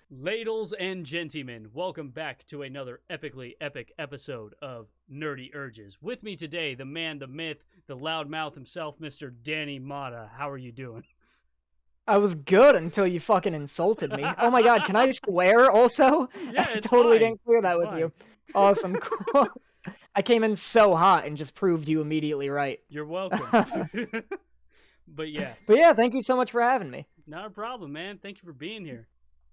Ladles and gentlemen, welcome back to another epically epic episode of Nerdy Urges. With me today, the man, the myth, the loudmouth himself, Mr. Danny Motta. How are you doing? I was good until you fucking insulted me. Oh my god, can I swear also? Yeah, I it's totally fine. didn't clear that It's with fine. you. Awesome, cool. I came in so hot and just proved you immediately right. You're welcome. But yeah, But yeah, thank you so much for having me. not a problem, man. Thank you for being here.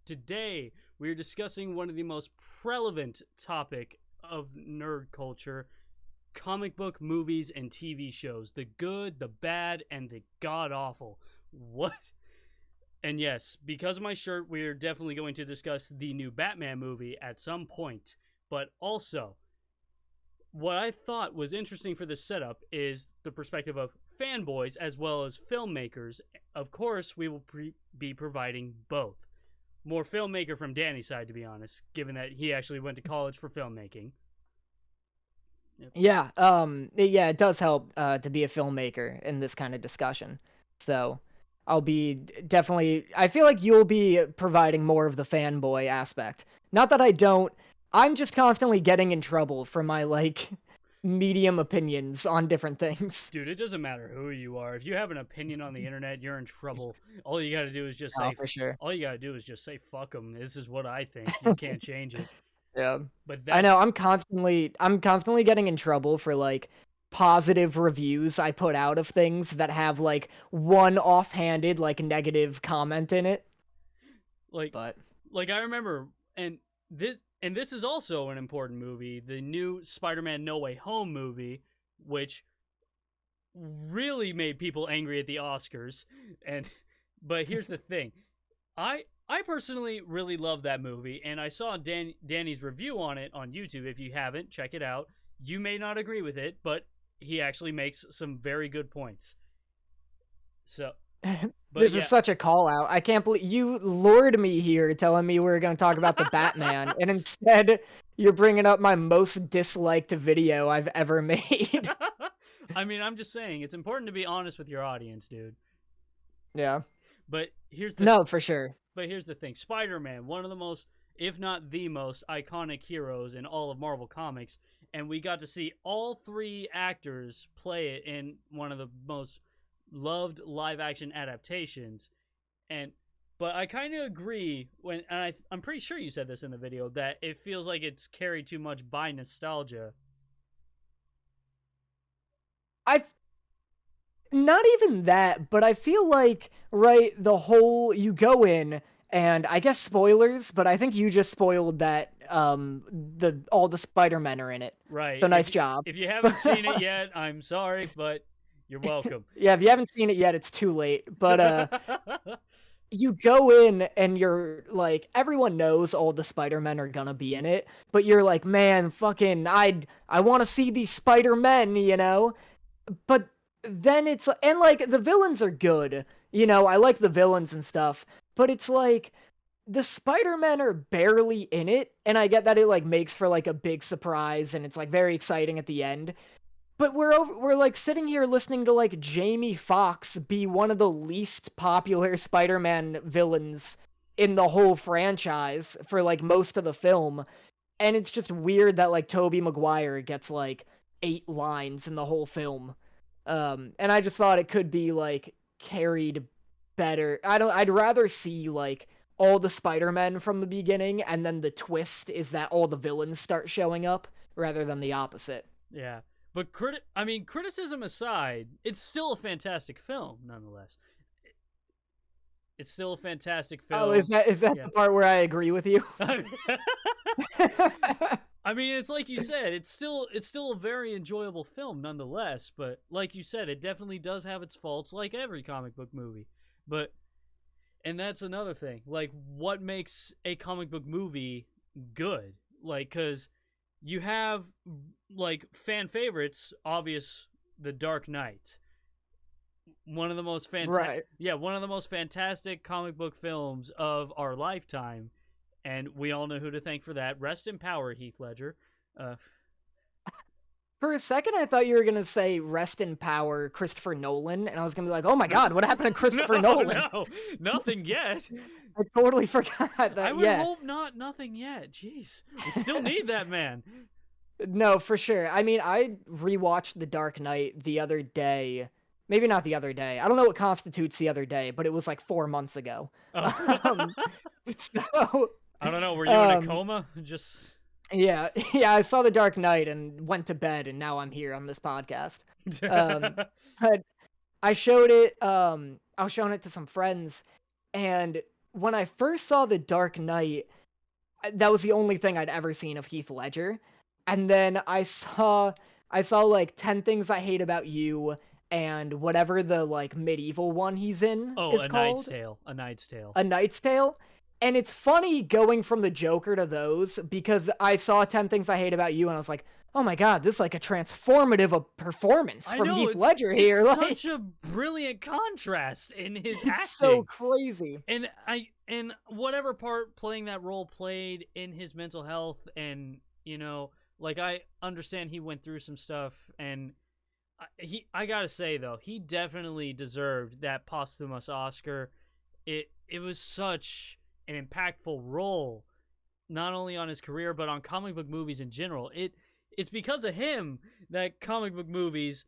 Today, we are discussing one of the most prevalent topic of nerd culture, comic book movies and TV shows. The good, the bad, and the god-awful. What? And yes, because of my shirt, we're definitely going to discuss the new Batman movie at some point. But also, what I thought was interesting for this setup is the perspective of fanboys as well as filmmakers. Of course, we will be providing both. More filmmaker from Danny's side, to be honest, given that he actually went to college for filmmaking. Yeah, it does help to be a filmmaker in this kind of discussion. So I'll be definitely, I feel like you'll be providing more of the fanboy aspect. Not that I don't, I'm just constantly getting in trouble for my, medium opinions on different things. Dude, it doesn't matter who you are. If you have an opinion on the internet, you're in trouble. All you gotta do is just Oh, say, for sure. all you gotta do is just say, fuck them. This is what I think. You can't change it. Yeah. But I know, that's, I'm constantly getting in trouble for, positive reviews I put out of things that have, one offhanded, negative comment in it. like, But I remember, and this is also an important movie, the new Spider-Man No Way Home movie, which really made people angry at the Oscars. But here's the thing, I personally really love that movie, and I saw Danny's review on it on YouTube. If you haven't, check it out. You may not agree with it, but he actually makes some very good points. So, but this yeah, is such a call out. I can't believe you lured me here telling me we were going to talk about the Batman, and instead you're bringing up my most disliked video I've ever made. I mean, I'm just saying it's important to be honest with your audience, dude. Yeah. But No, for sure. here's the thing. Spider-Man, one of the most, if not the most iconic heroes in all of Marvel Comics, and we got to see all three actors play it in one of the most loved live action adaptations. But I kind of agree I'm pretty sure you said this in the video, that it feels like it's carried too much by nostalgia. I Not even that, but I feel like, right, the whole, you go in, and I guess spoilers, but I think you just spoiled that, all the Spider-Men are in it. Right. So nice job. If you haven't seen it yet, I'm sorry, but you're welcome. Yeah, if you haven't seen it yet, it's too late. But, you go in and you're like, everyone knows all the Spider-Men are gonna be in it, but you're like, man, fucking, I want to see these Spider-Men, you know? But then it's, and the villains are good, I like the villains and stuff, but it's like the Spider-Men are barely in it, and I get that it makes for a big surprise and it's very exciting at the end. But we're sitting here listening to Jamie Foxx be one of the least popular Spider-Man villains in the whole franchise for most of the film, and it's just weird that Tobey Maguire gets 8 lines in the whole film. And I just thought it could be carried better. I'd rather see all the Spider-Men from the beginning, and then the twist is that all the villains start showing up rather than the opposite. Yeah. But criticism aside, it's still a fantastic film, nonetheless. It's still a fantastic film. Oh, is that Yeah. the part where I agree with you? I mean, it's like you said, it's still a very enjoyable film, nonetheless. But like you said, it definitely does have its faults, like every comic book movie. And that's another thing. What makes a comic book movie good? Because you have fan favorites, obvious, The Dark Knight, one of the most Right. one of the most fantastic comic book films of our lifetime, and we all know who to thank for that. Rest in power, Heath Ledger. For a second, I thought you were gonna say "Rest in Power," Christopher Nolan, and I was gonna be like, "Oh my God, what happened to Christopher Nolan?" No, nothing yet. I totally forgot that. I would hope not. Nothing yet. Jeez, we still need that man. No, for sure. I mean, I rewatched The Dark Knight the other day. Maybe not the other day. I don't know what constitutes the other day, but it was like 4 months ago. Oh. So I don't know. Were you in a coma? Just yeah. I saw The Dark Knight and went to bed, and now I'm here on this podcast. But I showed it. I was showing it to some friends, and when I first saw The Dark Knight, that was the only thing I'd ever seen of Heath Ledger. And then I saw like 10 Things I Hate About You and whatever the like medieval one he's in is called. Knight's Tale. A Knight's Tale. A Knight's Tale. And it's funny going from the Joker to those, because I saw 10 Things I Hate About You and I was like, oh my God, this is like a transformative performance from Heath Ledger here. It's like, such a brilliant contrast in his it's acting. so crazy. And whatever part playing that role played in his mental health, and like, I understand he went through some stuff, and I gotta say though, he definitely deserved that posthumous Oscar. It was such an impactful role, not only on his career but on comic book movies in general. It's because of him that comic book movies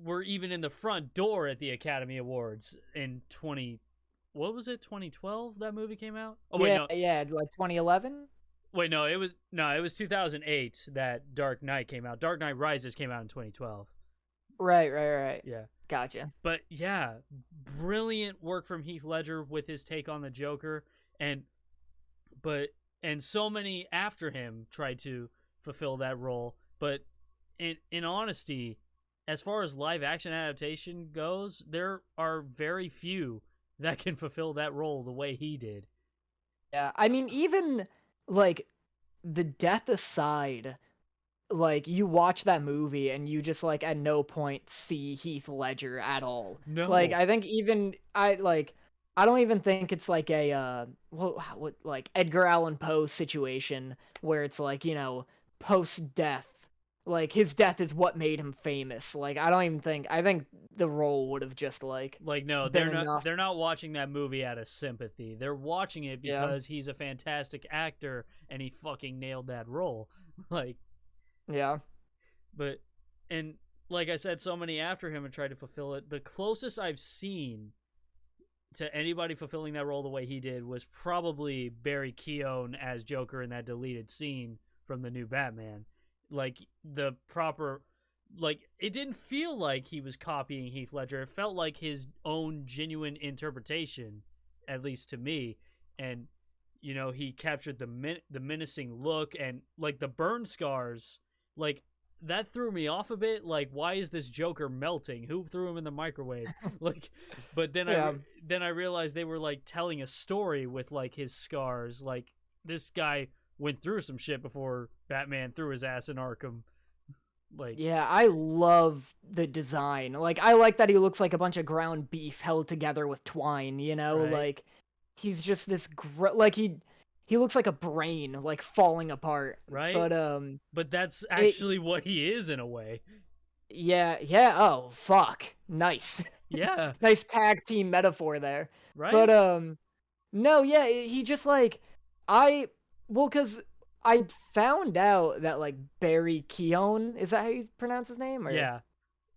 were even in the front door at the Academy Awards in 2012 that movie came out? Oh wait, yeah, like 2011. Wait, it was 2008 that Dark Knight came out. Dark Knight Rises came out in 2012. Right. Yeah. Gotcha. But yeah, brilliant work from Heath Ledger with his take on the Joker, and so many after him tried to fulfill that role. But in honesty, as far as live action adaptation goes, there are very few that can fulfill that role the way he did. Yeah, I mean, even like the death aside, like you watch that movie and you just like at no point see Heath Ledger at all. No. Like I think even I don't even think it's like a what like Edgar Allan Poe situation where it's like, post death, like his death is what made him famous. Like I think the role would have just like no, they're not watching that movie out of sympathy. They're watching it because he's a fantastic actor and he fucking nailed that role. Like, yeah. But, and like I said, so many after him have tried to fulfill it. The closest I've seen to anybody fulfilling that role the way he did was probably Barry Keoghan as Joker in that deleted scene from the new Batman. Like, the proper, like, it didn't feel like he was copying Heath Ledger. It felt like his own genuine interpretation, at least to me. And, he captured the menacing look and, like, the burn scars. Like, that threw me off a bit. Like, why is this Joker melting? Who threw him in the microwave? Like, but then I realized they were like telling a story with like his scars. Like, this guy went through some shit before Batman threw his ass in Arkham. Like, yeah, I love the design. Like, I like that he looks like a bunch of ground beef held together with twine. Right. Like he's just this like he looks like a brain, like falling apart. Right. But that's actually what he is in a way. Yeah. Oh, fuck. Nice. Yeah. Nice tag team metaphor there. Right. But no, yeah, he just like because I found out that like Barry Keoghan, is that how you pronounce his name? Or? Yeah.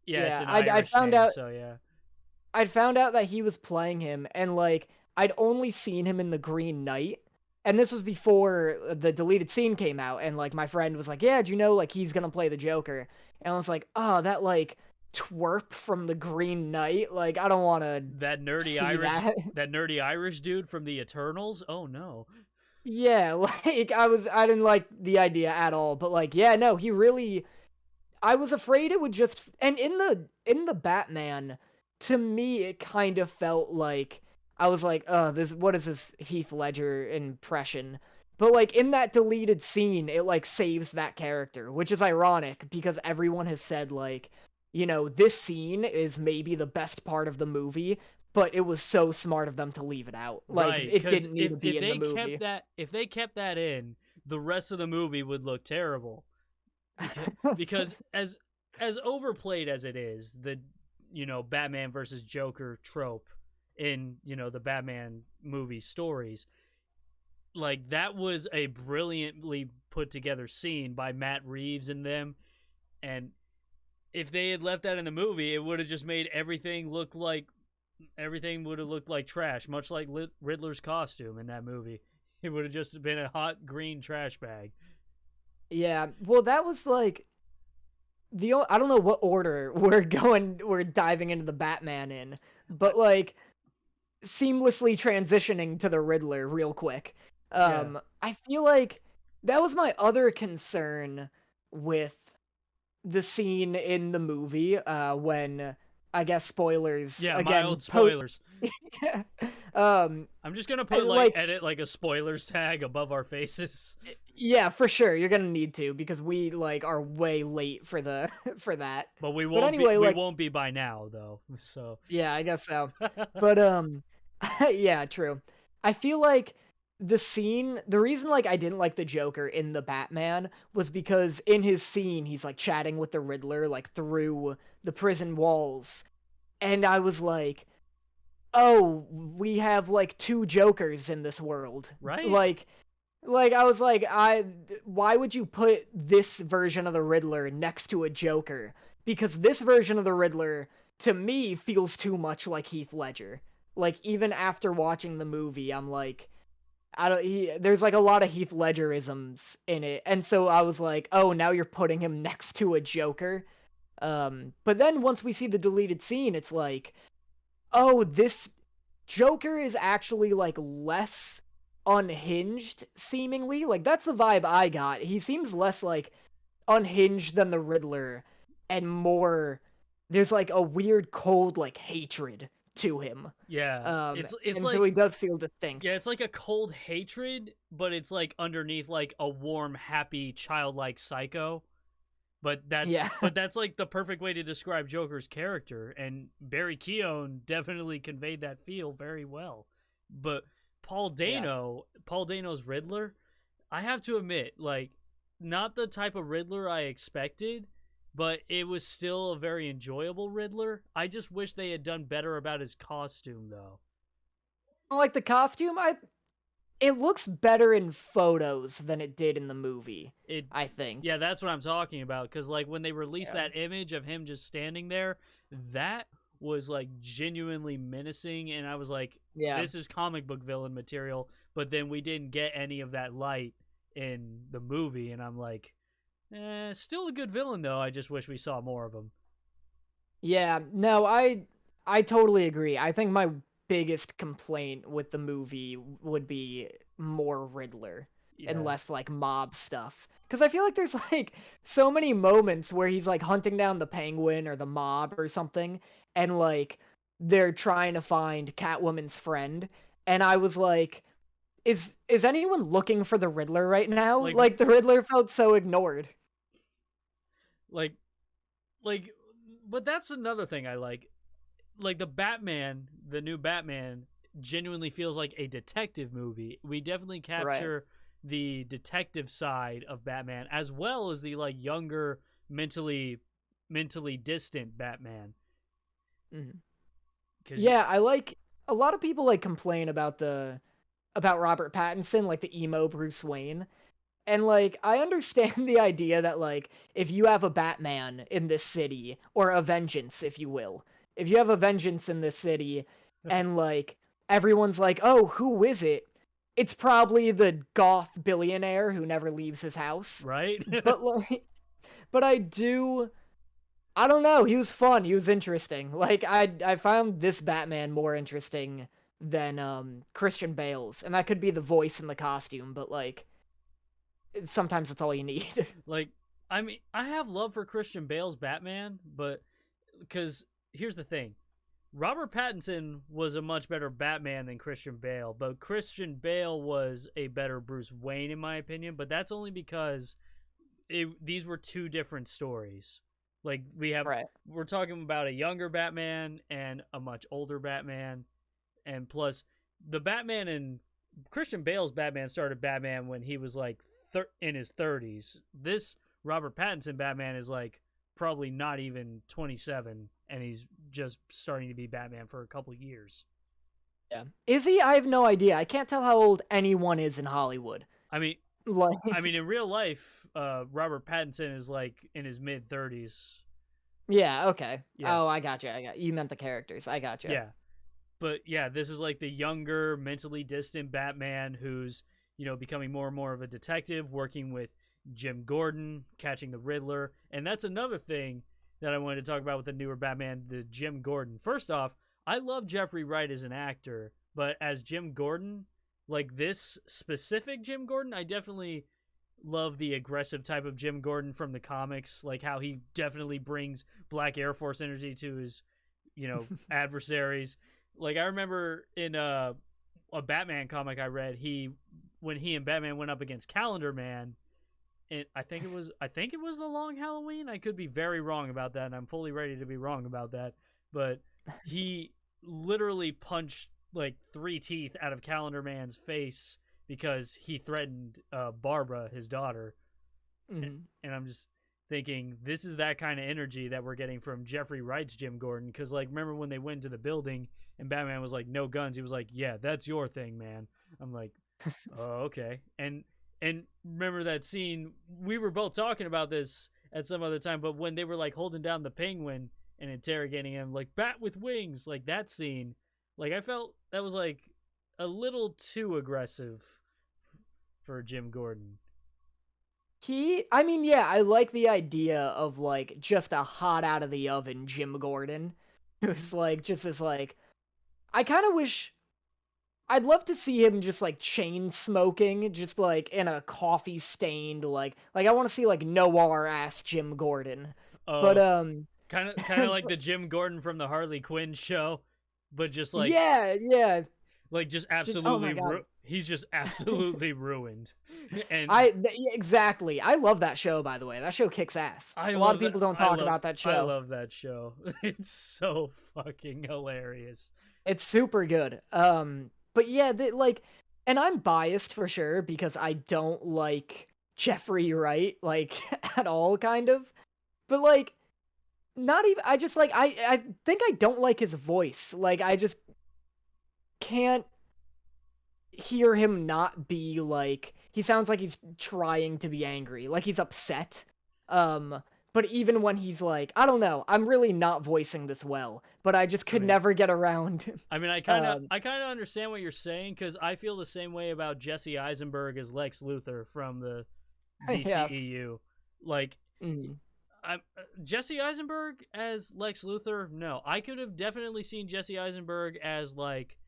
It's an I found name, out. So yeah. I'd found out that he was playing him, and like I'd only seen him in The Green Knight. And this was before the deleted scene came out, and like my friend was like, "Yeah, do you know like he's gonna play the Joker?" And I was like, "Oh, that like twerp from The Green Knight. Like I don't want to that nerdy Irish dude from the Eternals. Oh no." Yeah, like I didn't like the idea at all, but like yeah, no, he really. I was afraid it would just, and in the Batman, to me it kind of felt like. I was like, what is this Heath Ledger impression? But like in that deleted scene, it like saves that character, which is ironic because everyone has said like, this scene is maybe the best part of the movie, but it was so smart of them to leave it out. Like right, it didn't need to be in the movie. If they kept that in, the rest of the movie would look terrible. Because as as overplayed as it is, the Batman versus Joker trope in the Batman movie stories, like that was a brilliantly put together scene by Matt Reeves and them, and if they had left that in the movie, it would have just made everything would have looked like trash, much like Riddler's costume in that movie. It would have just been a hot green trash bag. Yeah, well, that was like I don't know what order we're diving into the Batman in, but like seamlessly transitioning to the Riddler real quick. Yeah. I feel like that was my other concern with the scene in the movie when I guess spoilers Yeah, again. mild spoilers. um I'm just gonna put edit like a spoilers tag above our faces. Yeah, for sure. You're gonna need to because we like are way late for the for that. But we won't anyway, we won't be by now though. So yeah, I guess so. But yeah, true. I feel like the reason like I didn't like the Joker in the Batman was because in his scene he's like chatting with the Riddler like through the prison walls, and I was like, oh, we have like two Jokers in this world, right? Like I was like, why would you put this version of the Riddler next to a Joker? Because this version of the Riddler to me feels too much like Heath Ledger. Like even after watching the movie, I'm like, there's like a lot of Heath Ledgerisms in it, and so I was like, oh, now you're putting him next to a Joker. But then once we see the deleted scene, it's like, oh, this Joker is actually like less unhinged seemingly. Like that's the vibe I got. He seems less like unhinged than the Riddler and more there's like a weird cold like hatred to him. Yeah. It's and like, so he does feel distinct. yeah, it's like a cold hatred, but it's like underneath like a warm, happy, childlike psycho. But that's like the perfect way to describe Joker's character, and Barry Keoghan definitely conveyed that feel very well. But Paul Dano's Riddler, I have to admit, like, not the type of Riddler I expected, but it was still a very enjoyable Riddler. I just wish they had done better about his costume, though. Like the costume, it looks better in photos than it did in the movie. I think. Yeah, that's what I'm talking about. Because like when they released that image of him just standing there, that was like genuinely menacing, and I was like, this is comic book villain material. But then we didn't get any of that light in the movie, and I'm like, still a good villain though. I just wish we saw more of him. Yeah, no, I totally agree. I think my biggest complaint with the movie would be more Riddler and less like mob stuff. Because I feel like there's like so many moments where he's like hunting down the Penguin or the mob or something, and like they're trying to find Catwoman's friend, and I was like, is anyone looking for the Riddler right now? Like the Riddler felt so ignored. Like, but that's another thing I like. Like the new Batman genuinely feels like a detective movie. We definitely capture the detective side of Batman as well as the like younger, mentally distant Batman. Mm-hmm. Yeah, I like a lot of people like complain about Robert Pattinson, like the emo Bruce Wayne. And like I understand the idea that like if you have a Batman in this city, or a Vengeance, if you will. If you have a Vengeance in this city and like everyone's like, "Oh, who is it?" It's probably the goth billionaire who never leaves his house. Right? but I don't know, he was fun, he was interesting. Like I found this Batman more interesting than Christian Bale's, and that could be the voice and the costume, but like sometimes that's all you need. Like, I mean, I have love for Christian Bale's Batman, but because here's the thing. Robert Pattinson was a much better Batman than Christian Bale, but Christian Bale was a better Bruce Wayne in my opinion, but that's only because these were two different stories. Like we're talking about a younger Batman and a much older Batman, and plus the Batman in Christian Bale's Batman started when he was like in his 30s. This Robert Pattinson Batman is like probably not even 27, and he's just starting to be Batman for a couple years. Yeah. Is he? I have no idea. I can't tell how old anyone is in Hollywood. I mean, Like, in real life, Robert Pattinson is like in his mid-30s. yeah, okay. Yeah. Oh, I got you. You meant the characters. I got you. Yeah. But yeah, this is like the younger, mentally distant Batman who's, becoming more and more of a detective, working with Jim Gordon, catching the Riddler. And that's another thing that I wanted to talk about with the newer Batman, the Jim Gordon. First off, I love Jeffrey Wright as an actor, but as Jim Gordon, like this specific Jim Gordon, I definitely love the aggressive type of Jim Gordon from the comics, like how he definitely brings Black Air Force energy to his, adversaries. Like I remember in a Batman comic I read, when he and Batman went up against Calendar Man, and I think it was the Long Halloween. I could be very wrong about that, and I'm fully ready to be wrong about that. But he literally punched like 3 teeth out of Calendar Man's face because he threatened Barbara, his daughter. Mm-hmm. And I'm just thinking, this is that kind of energy that we're getting from Jeffrey Wright's Jim Gordon. Because, like, remember when they went into the building and Batman was like, no guns? He was like, yeah, that's your thing, man. I'm like, oh, okay. And remember that scene? We were both talking about this at some other time, but when they were, like, holding down the Penguin and interrogating him, like, bat with wings, like, that scene, like, I felt that was, like, a little too aggressive for Jim Gordon. I like the idea of, like, just a hot out of the oven Jim Gordon. Who's, like, just as, like, I kind of wish, I'd love to see him just, like, chain smoking, just, like, in a coffee stained, like I want to see, like, noir-ass Jim Gordon. But, kind of like the Jim Gordon from the Harley Quinn show, but just, like, yeah. Like, just absolutely, he's just absolutely ruined. And exactly. I love that show, by the way. That show kicks ass. A lot of people don't talk about that show. I love that show. It's so fucking hilarious. It's super good. But yeah, and I'm biased for sure because I don't like Jeffrey Wright, like, at all, kind of. But, like, not even, I just, like, I think I don't like his voice. Like, I just can't hear him not be, like, he sounds like he's trying to be angry, like he's upset. But even when he's like, I don't know, I'm really not voicing this well, but I just could never get around. I mean, I kind of understand what you're saying, because I feel the same way about Jesse Eisenberg as Lex Luthor from the DCEU. Like, Jesse Eisenberg as Lex Luthor, no. I could have definitely seen Jesse Eisenberg as, like,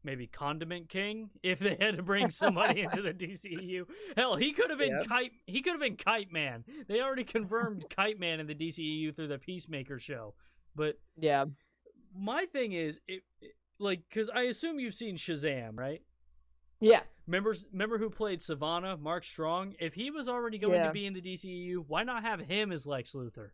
maybe Condiment King if they had to bring somebody into the DCEU. Hell, he could have been Kite Man. They already confirmed Kite Man in the DCEU through the Peacemaker show. But yeah, my thing is, because I assume you've seen Shazam, right? Yeah. Remember who played Savannah, Mark Strong? If he was already going to be in the DCEU, why not have him as Lex Luthor?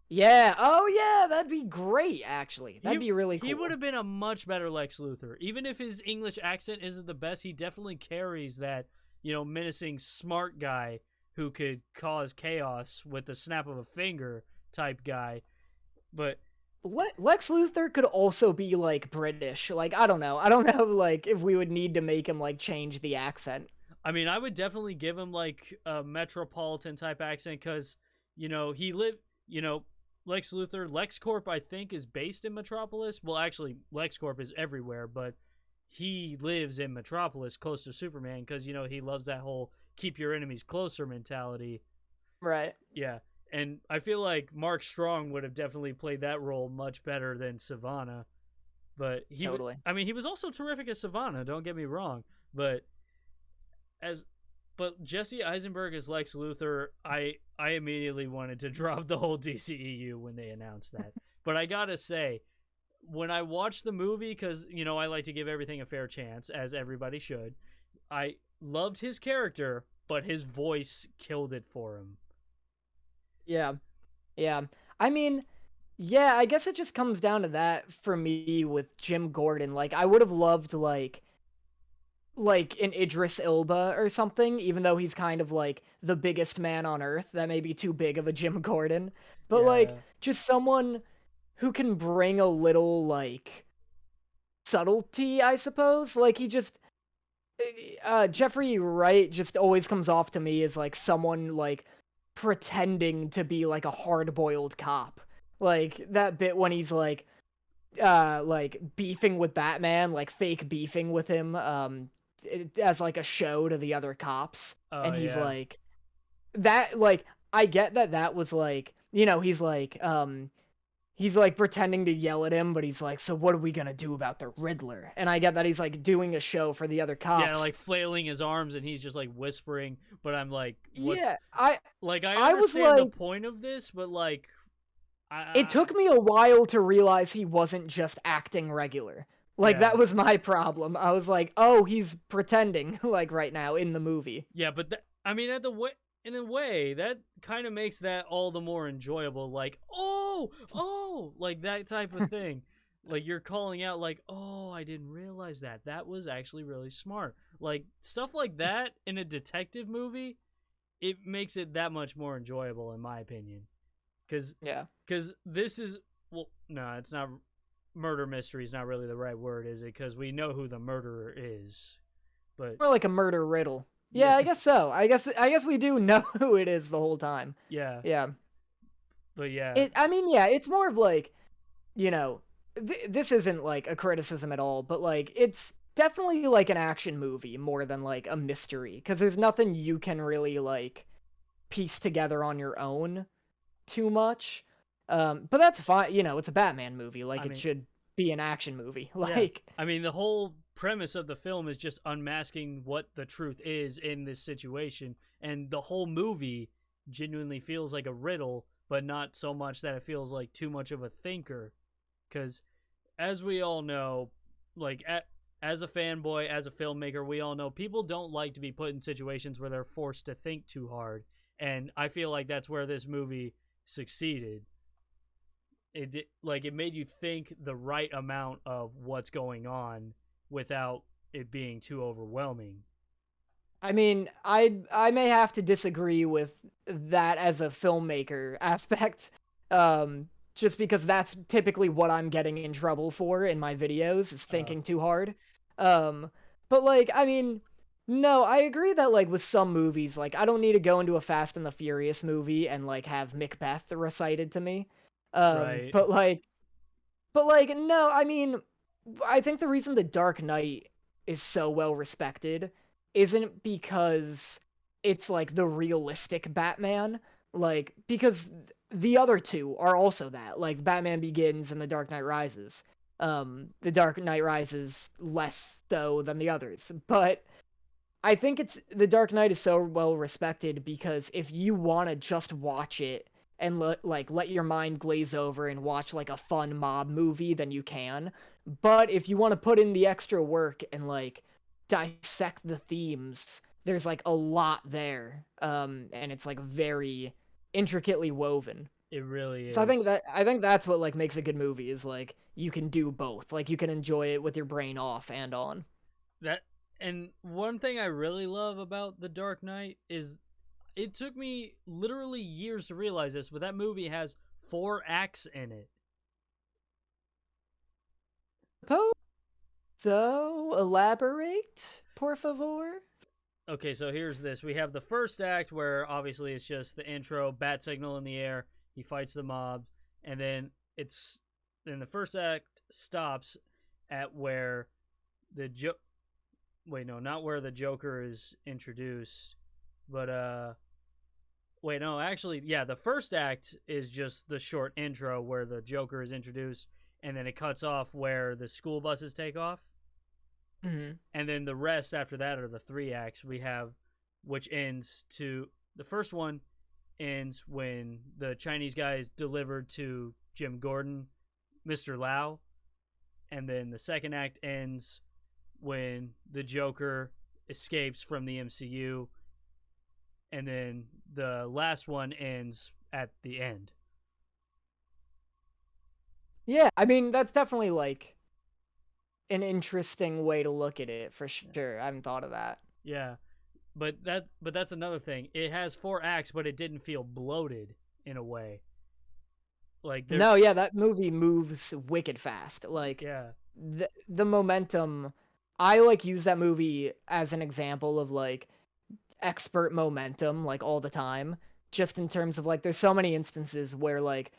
Yeah. Oh, yeah. That'd be great, actually. That'd be really cool. He would have been a much better Lex Luthor. Even if his English accent isn't the best, he definitely carries that, menacing smart guy who could cause chaos with the snap of a finger type guy. But Lex Luthor could also be, like, British. Like, I don't know, like, if we would need to make him, like, change the accent. I mean, I would definitely give him, like, a metropolitan type accent, because, Lex Luthor, LexCorp, I think, is based in Metropolis. Well, actually, LexCorp is everywhere, but he lives in Metropolis, close to Superman, because, he loves that whole keep your enemies closer mentality. Right. Yeah. And I feel like Mark Strong would have definitely played that role much better than Savannah. But he was also terrific as Savannah, don't get me wrong. But Jesse Eisenberg as Lex Luthor, I immediately wanted to drop the whole DCEU when they announced that. But I gotta say, when I watched the movie, because, I like to give everything a fair chance, as everybody should, I loved his character, but his voice killed it for him. Yeah. I mean, yeah, I guess it just comes down to that for me with Jim Gordon. Like, I would have loved, like, like an Idris Elba or something, even though he's kind of like the biggest man on earth. That may be too big of a Jim Gordon, but like Yeah. just someone who can bring a little like subtlety, I suppose. Like he just Jeffrey Wright just always comes off to me as like someone like pretending to be like a hard-boiled cop. Like that bit when he's like beefing with Batman, like fake beefing with him as like a show to the other cops, Oh and he's yeah. like that like I get that that was like, you know, he's like pretending to yell at him, but he's like, so what are we gonna do about the Riddler? And I get that he's like doing a show for the other Yeah, cops. like flailing his arms and he's just like whispering, but I'm like, what's Yeah, like I I was understand the like, point of this, but like it I took me a while to realize he wasn't just acting regular. Like yeah. that was my problem. I was like, oh, he's pretending like right now in the movie. Yeah, but I mean, at the way, in a way, that kind of makes that all the more enjoyable. Like, oh, like that type of thing. Like you're calling out, like, oh, I didn't realize that. That was actually really smart. Like stuff like that in a detective movie, it makes it that much more enjoyable, in my opinion. Because, Yeah. because this is well, no, it's not. Murder mystery is not really the right word, is it? Because we know who the murderer is, but More like a murder riddle. yeah, Yeah, I guess so. I guess we do know who it is the whole time. yeah, Yeah. but yeah. I mean, yeah, it's more of like, you know, this isn't like a criticism at all, but like it's definitely like an action movie more than like a mystery because there's nothing you can really like piece together on your own too much. But that's fine. You know, it's a Batman movie. Like I it mean, should be an action movie. yeah. Like, I mean, the whole premise of the film is just unmasking what the truth is in this situation, and the whole movie genuinely feels like a riddle, but not so much that it feels like too much of a thinker. Because, as we all know, like as a fanboy, as a filmmaker, we all know people don't like to be put in situations where they're forced to think too hard, and I feel like that's where this movie succeeded. It made you think the right amount of what's going on without it being too overwhelming. I mean, I may have to disagree with that as a filmmaker aspect. Just because that's typically what I'm getting in trouble for in my videos is Uh, thinking too hard. Um, but like, I mean, no, I agree that like with some movies, like I don't need to go into a Fast and the Furious movie and like have Macbeth recited to me. Um, right. but like, but like, no, I mean, I think the reason The Dark Knight is so well respected isn't because it's like the realistic Batman, like because the other two are also that, like Batman Begins and The Dark Knight Rises. The Dark Knight Rises less so than the others, but I think it's The Dark Knight is so well respected because if you want to just watch it and let your mind glaze over and watch like a fun mob movie, then you can. But if you want to put in the extra work and like dissect the themes, there's like a lot there. And it's like very intricately woven. It really So is. I think that's what like makes a good movie is like you can do both. Like you can enjoy it with your brain off and on. That and one thing I really love about The Dark Knight is it took me literally years to realize this, but that movie has 4 acts in it. So, elaborate, por favor. Okay, so here's this. We have the first act where obviously it's just the intro, bat signal in the air, he fights the mob, and then the first act stops at where the wait, no, not where the Joker is introduced, but wait, no, actually, yeah, the first act is just the short intro where the Joker is introduced, and then it cuts off where the school buses take off. Mhm. And then the rest after that are the 3 acts we have, which ends to the first one ends when the Chinese guy is delivered to Jim Gordon, Mr. Lau, and then the second act ends when the Joker escapes from the MCU, and then the last one ends at the end. Yeah, I mean that's definitely like an interesting way to look at it for sure. I haven't thought of that. Yeah. But that's another thing. It has 4 acts, but it didn't feel bloated in a way. Like no, yeah, that movie moves wicked fast. Like yeah. the momentum. I like use that movie as an example of like expert momentum, like all the time. Just in terms of like, there's so many instances where like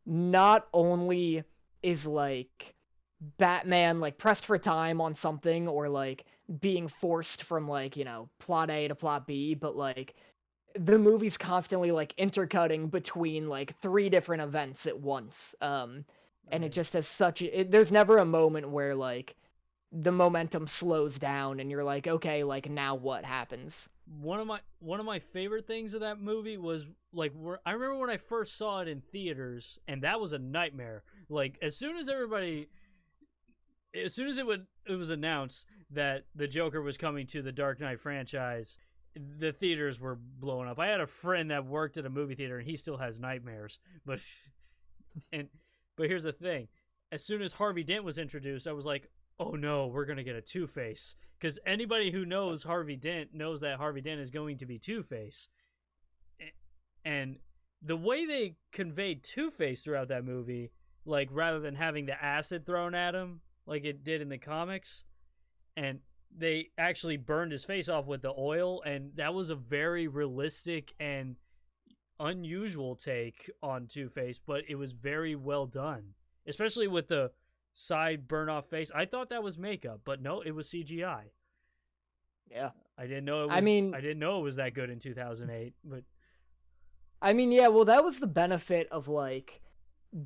not only is like Batman like pressed for time on something or like being forced from like, you know, plot A to plot B, but like the movie's constantly like intercutting between like 3 different events at once. And it just has there's never a moment where like the momentum slows down and you're like, okay, like now what happens? One of my favorite things of that movie was like I remember when I first saw it in theaters, and that was a nightmare. Like as soon as it was announced that the Joker was coming to the Dark Knight franchise, the theaters were blowing up. I had a friend that worked at a movie theater, and he still has nightmares. But here's the thing: as soon as Harvey Dent was introduced, I was like, "Oh no, we're gonna get a Two-Face." Because anybody who knows Harvey Dent knows that Harvey Dent is going to be Two-Face, and the way they conveyed Two-Face throughout that movie, like rather than having the acid thrown at him like it did in the comics, and they actually burned his face off with the oil, and that was a very realistic and unusual take on Two-Face, but it was very well done, especially with the side burn off face. I thought that was makeup, but no, it was CGI. Yeah. I didn't know it was I didn't know it was that good in 2008, but I mean, yeah, well that was the benefit of like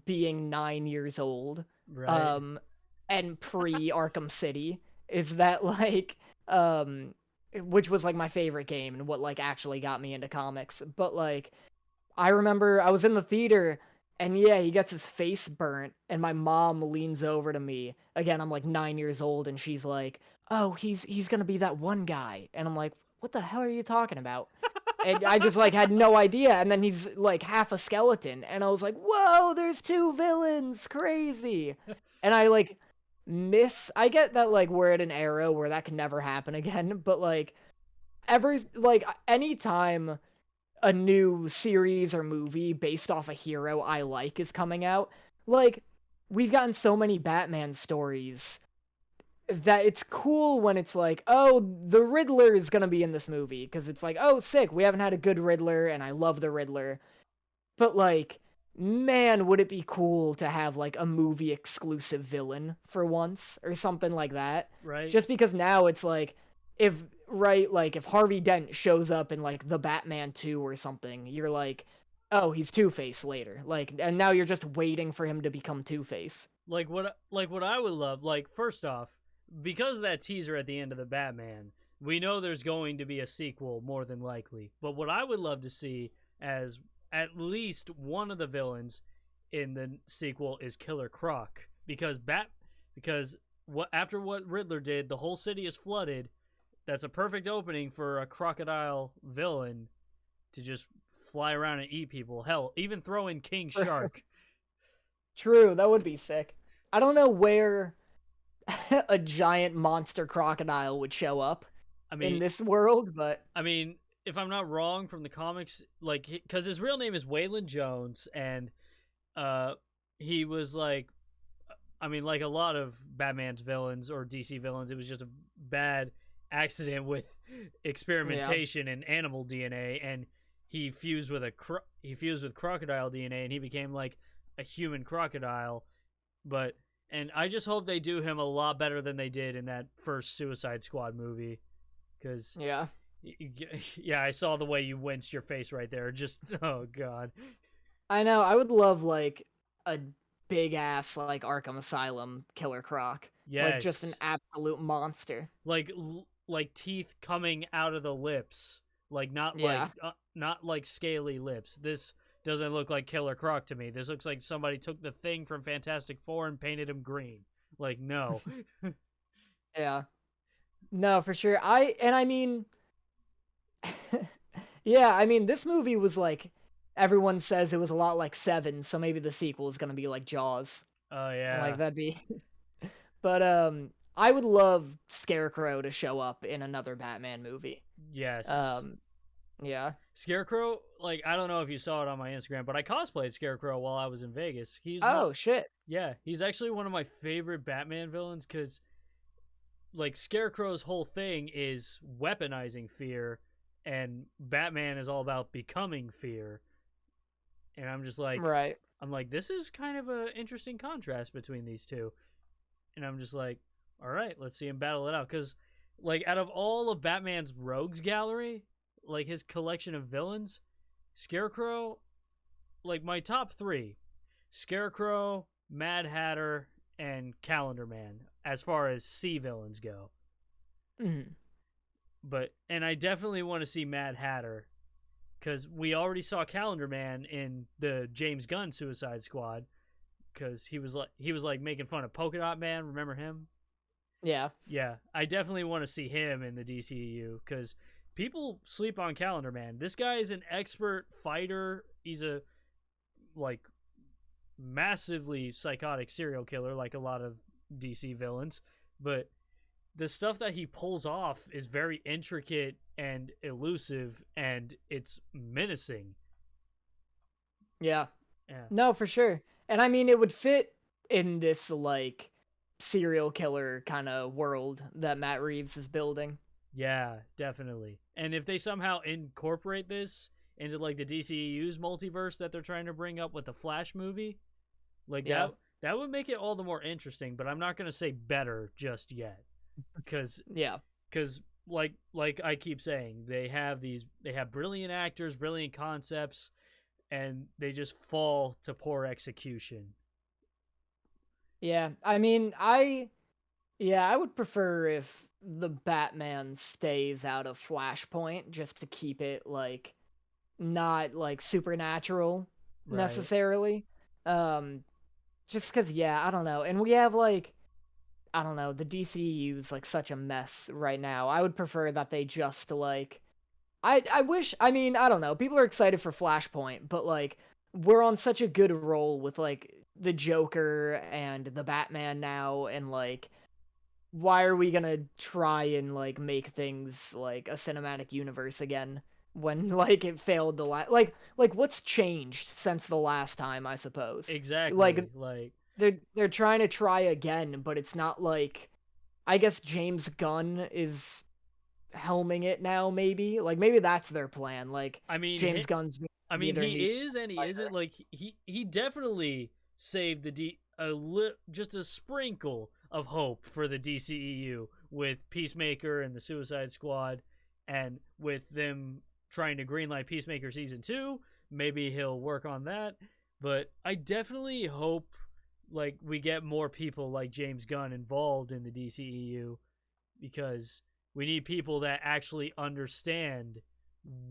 being 9 years old. right. And pre Arkham City is that like which was like my favorite game and what like actually got me into comics. But like I remember I was in the theater and yeah, he gets his face burnt and my mom leans over to me. Again, I'm like 9 years old and she's like, "Oh, he's going to be that one guy." And I'm like, "What the hell are you talking about?" And I just like had no idea, and then he's like half a skeleton and I was like, "Whoa, there's 2 villains. Crazy." And I like I get that like we're at an era where that can never happen again, but like anytime a new series or movie based off a hero I like is coming out, like we've gotten so many Batman stories that it's cool when it's like, oh, the Riddler is gonna be in this movie, because it's like, oh, sick, we haven't had a good Riddler and I love the Riddler. But like, man, would it be cool to have like a movie exclusive villain for once or something like that? Right. Just because now it's like, if Harvey Dent shows up in like the Batman 2 or something, you're like, oh, he's Two-Face later. Like, and now you're just waiting for him to become Two-Face. Like what I would love, like first off, because of that teaser at the end of the Batman, we know there's going to be a sequel more than likely. But what I would love to see as at least one of the villains in the sequel is Killer Croc, because after what Riddler did, the whole city is flooded. That's a perfect opening for a crocodile villain to just fly around and eat people. Hell, even throw in King Shark. True, that would be sick. I don't know where a giant monster crocodile would show up in this world, but I mean, if I'm not wrong from the comics, like, because his real name is Waylon Jones, and he was like, I mean, like a lot of Batman's villains or DC villains, it was just a bad accident with experimentation and animal DNA, and he fused with crocodile DNA, and he became like a human crocodile. And I just hope they do him a lot better than they did in that first Suicide Squad movie, because yeah, I saw the way you winced your face right there. Just oh god. I know. I would love like a big ass like Arkham Asylum Killer Croc. Yes. Like just an absolute monster. Like teeth coming out of the lips. Like not like scaly lips. This doesn't look like Killer Croc to me. This looks like somebody took the Thing from Fantastic Four and painted him green. Like, no. Yeah. No, for sure. I mean yeah, I mean this movie was like, everyone says it was a lot like Seven, so maybe the sequel is gonna be like Jaws. Oh yeah. Like that'd be but I would love Scarecrow to show up in another Batman movie. Yes. Um, yeah. Scarecrow, like, I don't know if you saw it on my Instagram, but I cosplayed Scarecrow while I was in Vegas. Oh shit. Yeah, he's actually one of my favorite Batman villains because, like, Scarecrow's whole thing is weaponizing fear, and Batman is all about becoming fear. And Right. I'm like, this is kind of an interesting contrast between these two. And I'm just like, all right, let's see him battle it out. Because, like, out of all of Batman's rogues gallery, like his collection of villains, Scarecrow, like my top three, Scarecrow, Mad Hatter, and Calendar Man, as far as C villains go. Mm-hmm. And I definitely want to see Mad Hatter because we already saw Calendar Man in the James Gunn Suicide Squad because he was like making fun of Polka Dot Man. Remember him? Yeah. Yeah, I definitely want to see him in the DCEU because people sleep on Calendar Man. This guy is an expert fighter. He's a like massively psychotic serial killer, like a lot of DC villains, but the stuff that he pulls off is very intricate and elusive, and it's menacing. Yeah. Yeah. No, for sure. And I mean, it would fit in this like serial killer kind of world that Matt Reeves is building. Yeah, definitely. And if they somehow incorporate this into like the DCEU's multiverse that they're trying to bring up with the Flash movie, like Yeah. that would make it all the more interesting, but I'm not going to say better just yet. Cuz Yeah. like I keep saying, they have brilliant actors, brilliant concepts, and they just fall to poor execution. Yeah. I mean, I would prefer if the Batman stays out of Flashpoint just to keep it like not like supernatural Right. necessarily. Just cuz I don't know. And we have like I don't know, the DCEU is like such a mess right now. I would prefer that they just like I wish I mean, I don't know. People are excited for Flashpoint, but like we're on such a good roll with like the Joker and the Batman now, and like why are we gonna try and like make things like a cinematic universe again when like it failed the last like what's changed since the last time, I suppose. Exactly. Like they're trying to try again, but it's not like I guess James Gunn is helming it now, maybe. Like maybe that's their plan. Like I mean, James Gunn's he is and he isn't. Like he definitely saved just a sprinkle of hope for the DCEU with Peacemaker and the Suicide Squad, and with them trying to greenlight Peacemaker season 2. Maybe he'll work on that, but I definitely hope like we get more people like James Gunn involved in the DCEU because we need people that actually understand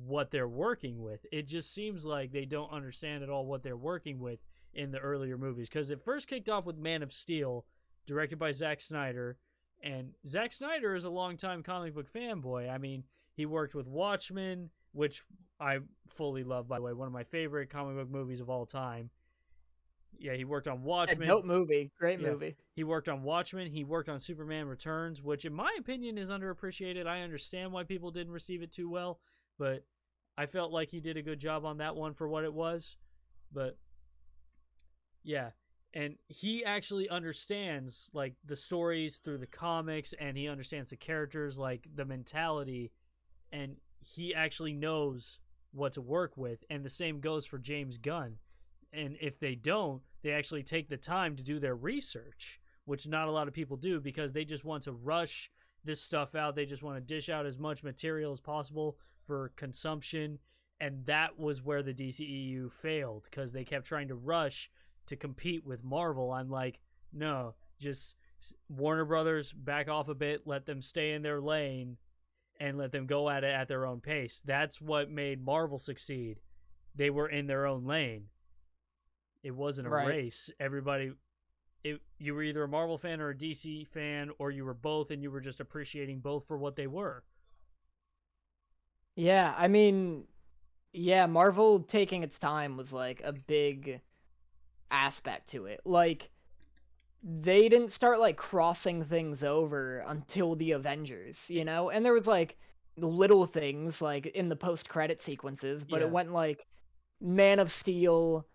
what they're working with. It just seems like they don't understand at all what they're working with in the earlier movies because it first kicked off with Man of Steel, directed by Zack Snyder, and Zack Snyder is a longtime comic book fanboy. I mean, he worked with Watchmen, which I fully love, by the way, one of my favorite comic book movies of all time. Yeah, he worked on Watchmen. A dope movie. Great movie. He worked on Watchmen. He worked on Superman Returns, which in my opinion is underappreciated. I understand why people didn't receive it too well, but I felt like he did a good job on that one for what it was. But yeah, and he actually understands like the stories through the comics, and he understands the characters, like the mentality, and he actually knows what to work with. And the same goes for James Gunn. And if they don't, they actually take the time to do their research, which not a lot of people do because they just want to rush this stuff out. They just want to dish out as much material as possible for consumption. And that was where the DCEU failed because they kept trying to rush to compete with Marvel. I'm like, no, just Warner Brothers, back off a bit, let them stay in their lane and let them go at it at their own pace. That's what made Marvel succeed. They were in their own lane. It wasn't a race. Everybody, you were either a Marvel fan or a DC fan, or you were both, and you were just appreciating both for what they were. Yeah, I mean, yeah, Marvel taking its time was like a big aspect to it. Like they didn't start like crossing things over until the Avengers, you know? And there was like little things like in the post-credit sequences, but it Yeah. went like Man of Steel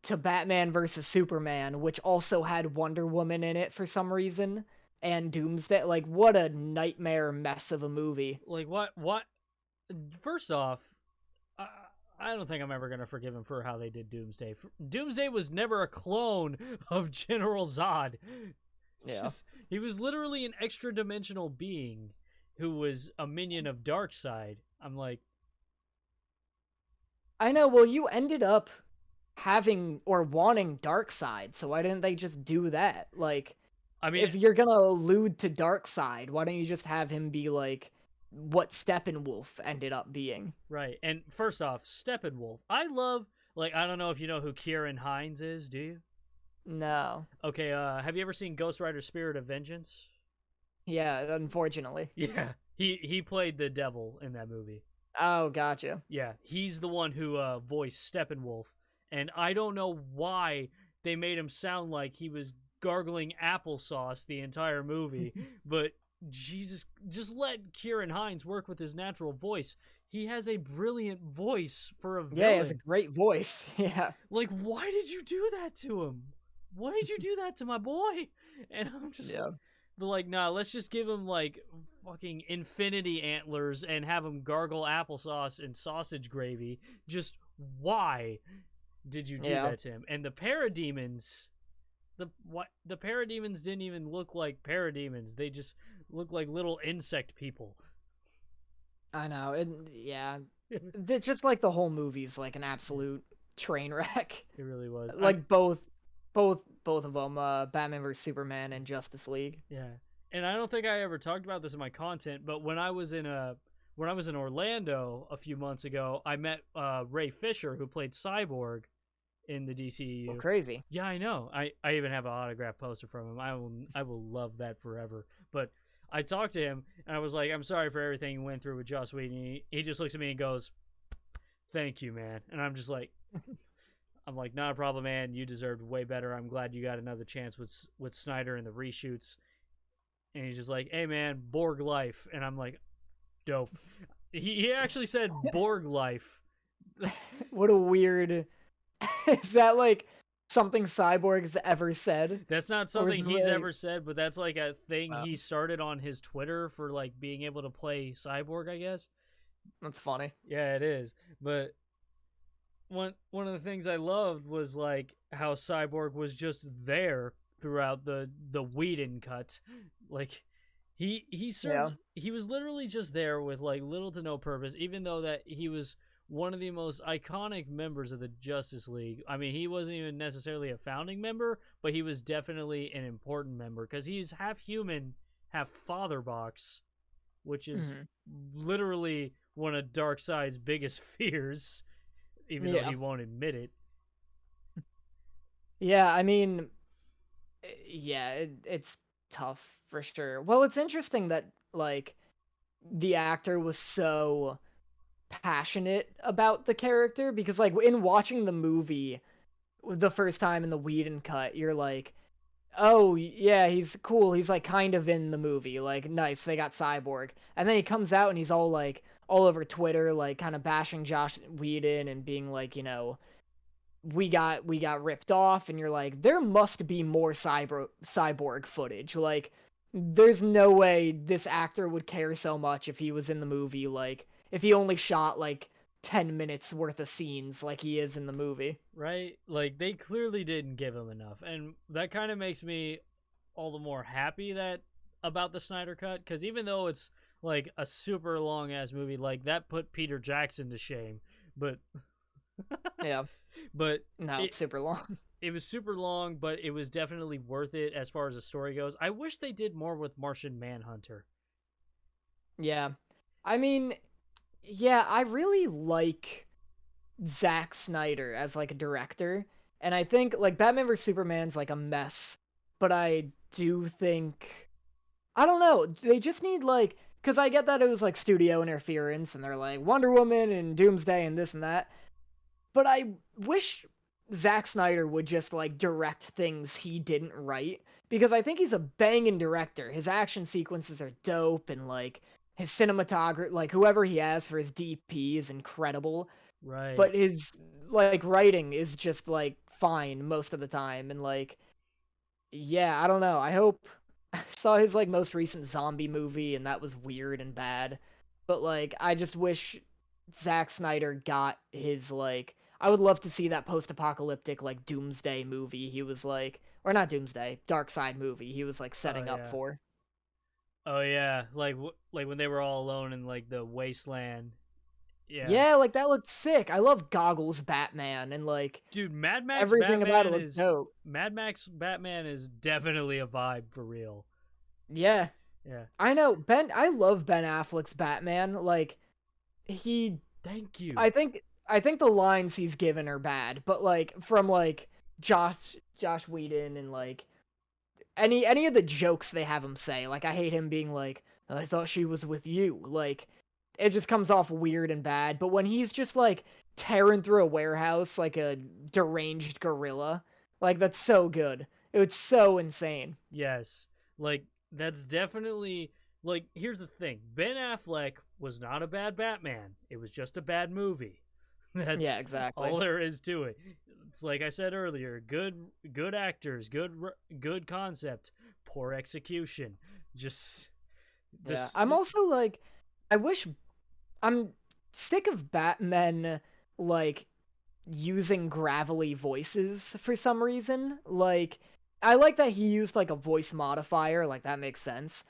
to Batman versus Superman, which also had Wonder Woman in it for some reason, and Doomsday. Like, what a nightmare mess of a movie. Like what first off, I, I don't think I'm ever gonna forgive him for how they did Doomsday. Doomsday was never a clone of General Zod. Yeah. He was literally an extra dimensional being who was a minion of Darkseid. I'm like, I know, well, you ended up having or wanting Darkseid, so why didn't they just do that? Like, I mean, if you're gonna allude to Darkseid, why don't you just have him be like what Steppenwolf ended up being? right. And first off, Steppenwolf. I love, like, I don't know if you know who Kieran Hines is, do you? No. Okay, have you ever seen Ghost Rider Spirit of Vengeance? Yeah, unfortunately. Yeah. He played the devil in that movie. Oh, gotcha. Yeah, he's the one who voiced Steppenwolf. And I don't know why they made him sound like he was gargling applesauce the entire movie, but Jesus, just let Kieran Hines work with his natural voice. He has a brilliant voice for a villain. Yeah, he has a great voice. Yeah. Like, why did you do that to him? Why did you do that to my boy? And I'm just like, but like, nah, let's just give him like fucking infinity antlers and have him gargle applesauce and sausage gravy. Just why did you do that to him? And the parademons, the parademons didn't even look like parademons. They just look like little insect people. I know. And yeah, just like the whole movie's like an absolute train wreck. It really was. Like both of them, Batman vs Superman and Justice League. Yeah, and I don't think I ever talked about this in my content, but when I was in Orlando a few months ago, I met Ray Fisher, who played Cyborg in the DCEU. Oh, crazy. Yeah, I know. I even have an autograph poster from him. I will love that forever. But I talked to him, and I was like, I'm sorry for everything you went through with Joss Whedon. He just looks at me and goes, "Thank you, man." And I'm just like, I'm like, not a problem, man. You deserved way better. I'm glad you got another chance with Snyder and the reshoots. And he's just like, "Hey, man, Borg life." And I'm like, dope. He actually said Borg life. What a weird... Is that like something Cyborg's ever said? That's not something he's ever said, but that's like a thing he started on his Twitter for like being able to play Cyborg, I guess. That's funny. Yeah, it is. But one of the things I loved was like how Cyborg was just there throughout the Whedon cut. Like he was literally just there with like little to no purpose, even though that he was one of the most iconic members of the Justice League. I mean, he wasn't even necessarily a founding member, but he was definitely an important member because he's half human, half father box, which is literally one of Darkseid's biggest fears, even though he won't admit it. Yeah, I mean, yeah, it's tough for sure. Well, it's interesting that like the actor was so passionate about the character, because like in watching the movie the first time in the Whedon cut, you're like, oh yeah, he's cool, he's like kind of in the movie, like nice, they got Cyborg. And then he comes out and he's all like all over Twitter, like kind of bashing Joss Whedon and being like, you know, we got ripped off. And you're like, there must be more cyborg footage. Like there's no way this actor would care so much if he was in the movie, like if he only shot like 10 minutes worth of scenes like he is in the movie. Right? Like they clearly didn't give him enough. And that kind of makes me all the more happy about the Snyder cut, because even though it's like a super long ass movie, like that put Peter Jackson to shame. But yeah. But no, it's super long. It was super long, but it was definitely worth it as far as the story goes. I wish they did more with Martian Manhunter. Yeah. I mean, yeah, I really like Zack Snyder as like a director, and I think like Batman vs Superman's like a mess, but I do think, I don't know, they just need like, because I get that it was like studio interference and they're like Wonder Woman and Doomsday and this and that, but I wish Zack Snyder would just like direct things he didn't write, because I think he's a banging director. His action sequences are dope, and like his cinematography, like whoever he has for his DP is incredible. Right. But his like writing is just like fine most of the time, and like yeah, I don't know. I hope I saw his like most recent zombie movie, and that was weird and bad. But like, I just wish Zack Snyder got his like. I would love to see that post-apocalyptic like Doomsday movie. He was like, or not Doomsday, Dark Side movie. He was like Oh setting up yeah. for. Oh yeah. Like when they were all alone in like the wasteland. Yeah. Yeah, like that looked sick. I love Goggles Batman, and like Dude, Mad Max everything about it Batman looked is dope. Mad Max Batman is definitely a vibe for real. Yeah, Yeah. I know. I love Ben Affleck's Batman. Like he Thank you. I think the lines he's given are bad, but like from like Josh Whedon and like any of the jokes they have him say, like I hate him being like, I thought she was with you. Like it just comes off weird and bad. But when he's just like tearing through a warehouse like a deranged gorilla, like that's so good. It was so insane. Yes. Like that's definitely like here's the thing. Ben Affleck was not a bad Batman. It was just a bad movie. Yeah, That's exactly. all there is to it. It's like I said earlier, good actors, good concept, poor execution. Just Yeah. this I'm also like I wish I'm sick of Batman like using gravelly voices for some reason. Like I like that he used like a voice modifier, like that makes sense.